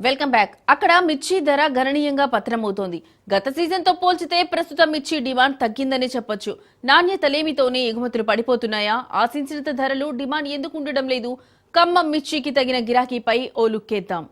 Welcome back. అక్కడ మిర్చి ధర గణనీయంగా పతనమవుతోంది. గత సీజన్తో పోల్చితే ప్రస్తుతం మిర్చి డిమాండ్ తగ్గిందనే చెప్పొచ్చు. నాణ్యత లేమితోనే ఎగుమతులు పడిపోతున్నాయా? ఆశించినంత ధరలు డిమాండ్ ఎందుకు ఉండడం లేదు? ఖమ్మం మిర్చికి తగిన గిరాకీపై ఓ లుక్కేద్దాం.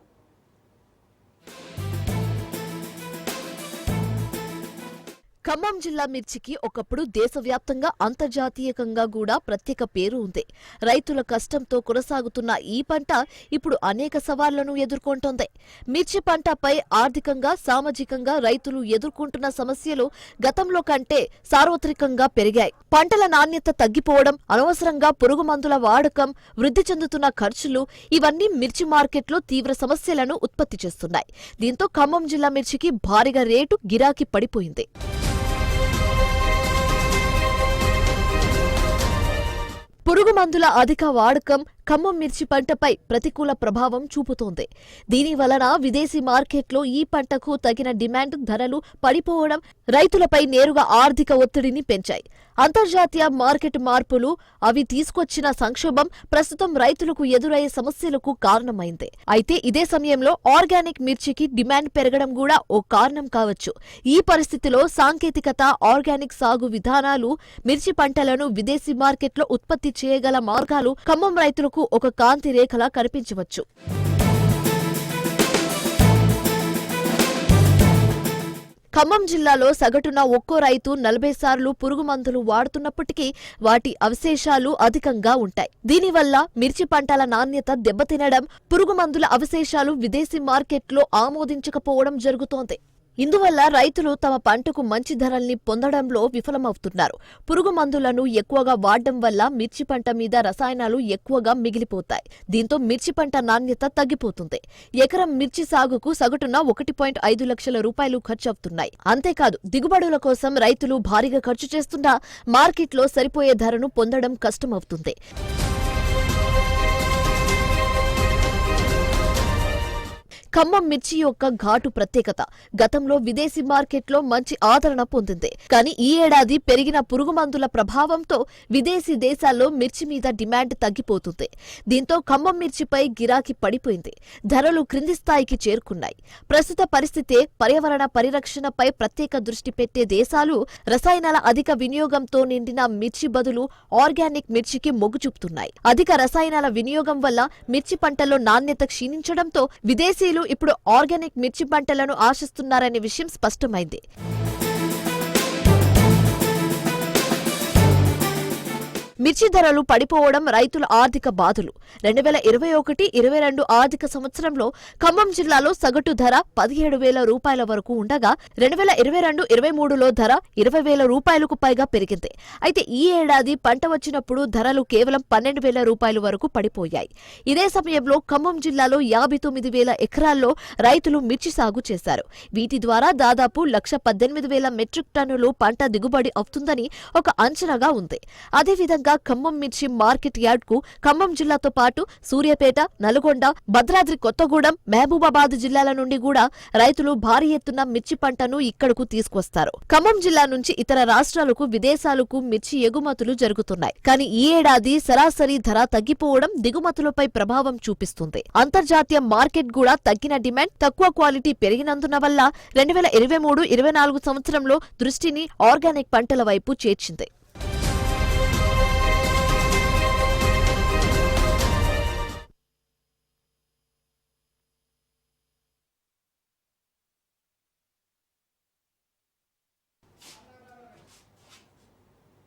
ఖమ్మం జిల్లా మిర్చికి ఒకప్పుడు దేశవ్యాప్తంగా అంతర్జాతీయంగా కూడా ప్రత్యేక పేరు ఉంది. రైతుల కష్టంతో కొనసాగుతున్న ఈ పంట ఇప్పుడు అనేక సవాళ్లను ఎదుర్కొంటోంది. మిర్చి పంటపై ఆర్థికంగా, సామాజికంగా రైతులు ఎదుర్కొంటున్న సమస్యలు గతంలో కంటే సార్వత్రికంగా పెరిగాయి. పంటల నాణ్యత తగ్గిపోవడం, అనవసరంగా పురుగు మందుల వాడకం, వృద్ధి చెందుతున్న ఖర్చులు ఇవన్నీ మిర్చి మార్కెట్లో తీవ్ర సమస్యలను ఉత్పత్తి చేస్తున్నాయి. దీంతో ఖమ్మం జిల్లా మిర్చికి భారీగా రేటు గిరాకీ పడిపోయింది. పురుగు మందుల అధిక వాడకం ఖమ్మం మిర్చి పంటపై ప్రతికూల ప్రభావం చూపుతోంది. దీని వలన విదేశీ మార్కెట్లో ఈ పంటకు తగిన డిమాండ్, ధరలు పడిపోవడం రైతులపై నేరుగా ఆర్థిక ఒత్తిడిని పెంచాయి. అంతర్జాతీయ మార్కెట్ మార్పులు, అవి తీసుకొచ్చిన సంక్షోభం ప్రస్తుతం రైతులకు ఎదురయ్యే సమస్యలకు కారణమైంది. అయితే ఇదే సమయంలో ఆర్గానిక్ మిర్చికి డిమాండ్ పెరగడం కూడా ఓ కారణం కావచ్చు. ఈ పరిస్థితిలో సాంకేతికత, ఆర్గానిక్ సాగు విధానాలు, మిర్చి పంటలను విదేశీ మార్కెట్లో ఉత్పత్తి చేయగల మార్గాలు ఖమ్మం రైతులకు ఒక కాంతి రేఖలా కనిపించవచ్చు. ఖమ్మం జిల్లాలో సగటున ఒక్కో రైతు 40 సార్లు పురుగు మందులు వాడుతున్నప్పటికీ వాటి అవశేషాలు అధికంగా ఉంటాయి. దీనివల్ల మిర్చి పంటల నాణ్యత దెబ్బతినడం, పురుగు మందుల అవశేషాలు విదేశీ మార్కెట్లో ఆమోదించకపోవడం జరుగుతోంది. ఇందువల్ల రైతులు తమ పంటకు మంచి ధరల్ని పొందడంలో విఫలమవుతున్నారు. పురుగు మందులను ఎక్కువగా వాడడం వల్ల మిర్చి పంట మీద రసాయనాలు ఎక్కువగా మిగిలిపోతాయి. దీంతో మిర్చి పంట నాణ్యత తగ్గిపోతుంది. ఎకరం మిర్చి సాగుకు సగటున 1.5 లక్షల రూపాయలు ఖర్చవుతున్నాయి. అంతేకాదు, దిగుబడుల కోసం రైతులు భారీగా ఖర్చు చేస్తున్నా మార్కెట్లో సరిపోయే ధరను పొందడం కష్టమవుతుంది. ఖమ్మం మిర్చి యొక్క ఘాటు ప్రత్యేకత గతంలో విదేశీ మార్కెట్లో మంచి ఆదరణ పొందింది. కానీ ఈ ఏడాది పెరిగిన పురుగు మందుల ప్రభావంతో విదేశీ దేశాల్లో మిర్చి మీద డిమాండ్ తగ్గిపోతుంది. దీంతో ఖమ్మం మిర్చిపై గిరాకీ పడిపోయింది. ధరలు క్రింది స్థాయికి చేరుకున్నాయి. ప్రస్తుత పరిస్థితే పర్యావరణ పరిరక్షణపై ప్రత్యేక దృష్టి పెట్టే దేశాలు రసాయనాల అధిక వినియోగంతో నిండిన మిర్చి బదులు ఆర్గానిక్ మిర్చికి మొగ్గు చూపుతున్నాయి. అధిక రసాయనాల వినియోగం వల్ల మిర్చి పంటలో నాణ్యత క్షీణించడంతో విదేశీయులు ఇప్పుడు ఆర్గానిక్ మిర్చి పంటలను ఆశిస్తున్నారనే విషయం స్పష్టమైంది. మిర్చి ధరలు పడిపోవడం రైతుల ఆర్థిక బాధలు. 2021-22 ఆర్థిక సంవత్సరంలో ఖమ్మం జిల్లాలో సగటు ధర 17,000 రూపాయల వరకు ఉండగా 2022-23లో ధర 20,000 రూపాయలకు పైగా పెరిగింది. అయితే ఈ ఏడాది పంట వచ్చినప్పుడు ధరలు కేవలం 12,000 రూపాయల వరకు పడిపోయాయి. ఇదే సమయంలో ఖమ్మం జిల్లాలో 59,000 ఎకరాల్లో రైతులు మిర్చి సాగు చేశారు. వీటి ద్వారా దాదాపు 118,000 మెట్రిక్ టన్నులు పంట దిగుబడి అవుతుందని ఒక అంచనాగా ఉంది. అదేవిధంగా ఖమ్మం మిర్చి మార్కెట్ యార్డ్ కు ఖమ్మం జిల్లాతో పాటు సూర్యాపేట, నల్గొండ, భద్రాద్రి కొత్తగూడెం, మహబూబాబాద్ జిల్లాల నుండి కూడా రైతులు భారీ ఎత్తున మిర్చి పంటను ఇక్కడకు తీసుకొస్తారు. ఖమ్మం జిల్లా నుంచి ఇతర రాష్ట్రాలకు, విదేశాలకు మిర్చి ఎగుమతులు జరుగుతున్నాయి. కానీ ఈ ఏడాది సరాసరి ధర తగ్గిపోవడం దిగుమతులపై ప్రభావం చూపిస్తుంది. అంతర్జాతీయ మార్కెట్ కూడా తగ్గిన డిమాండ్, తక్కువ క్వాలిటీ పెరిగినందున వల్ల 2023-24 సంవత్సరంలో దృష్టిని ఆర్గానిక్ పంటల వైపు చేర్చింది.